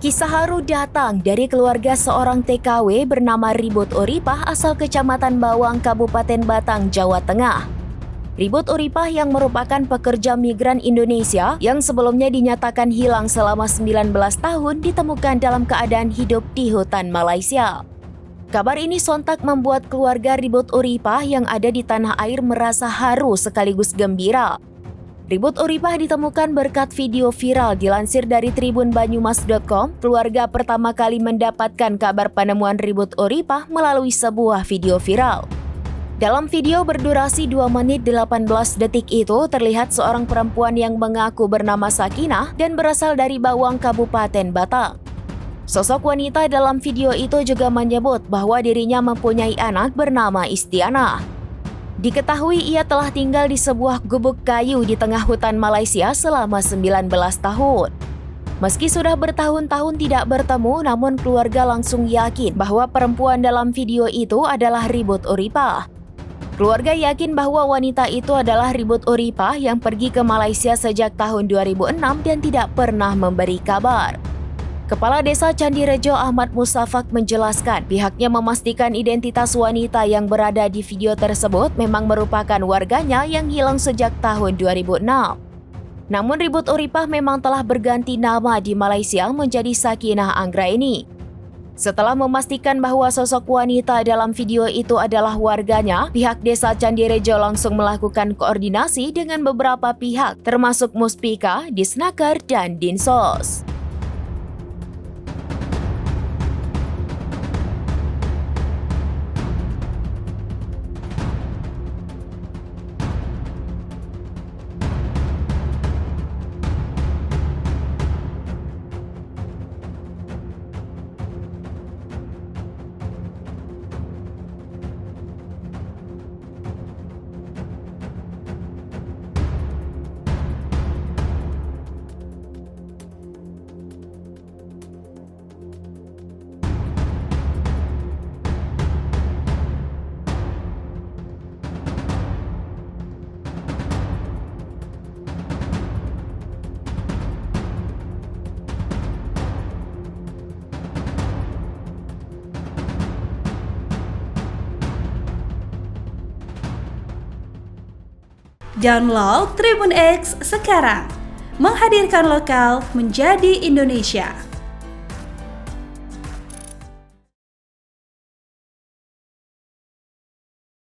Kisah haru datang dari keluarga seorang TKW bernama Ribut Oripah asal Kecamatan Bawang, Kabupaten Batang, Jawa Tengah. Ribut Oripah yang merupakan pekerja migran Indonesia yang sebelumnya dinyatakan hilang selama 19 tahun ditemukan dalam keadaan hidup di hutan Malaysia. Kabar ini sontak membuat keluarga Ribut Oripah yang ada di tanah air merasa haru sekaligus gembira. Ribut Oripah ditemukan berkat video viral. Dilansir dari tribunbanyumas.com, keluarga pertama kali mendapatkan kabar penemuan Ribut Oripah melalui sebuah video viral. Dalam video berdurasi 2 menit 18 detik itu, terlihat seorang perempuan yang mengaku bernama Sakinah dan berasal dari Bawang, Kabupaten Batang. Sosok wanita dalam video itu juga menyebut bahwa dirinya mempunyai anak bernama Istianah. Diketahui ia telah tinggal di sebuah gubuk kayu di tengah hutan Malaysia selama 19 tahun. Meski sudah bertahun-tahun tidak bertemu, namun keluarga langsung yakin bahwa perempuan dalam video itu adalah Ribut Oripah. Keluarga yakin bahwa wanita itu adalah Ribut Oripah yang pergi ke Malaysia sejak tahun 2006 dan tidak pernah memberi kabar. Kepala Desa Candirejo Ahmad Musafak menjelaskan pihaknya memastikan identitas wanita yang berada di video tersebut memang merupakan warganya yang hilang sejak tahun 2006. Namun Ribut Oripah memang telah berganti nama di Malaysia menjadi Sakinah Anggraini. Setelah memastikan bahwa sosok wanita dalam video itu adalah warganya, pihak Desa Candirejo langsung melakukan koordinasi dengan beberapa pihak termasuk Muspika, Disnaker, dan Dinsos. Download Tribun X sekarang, menghadirkan lokal menjadi Indonesia.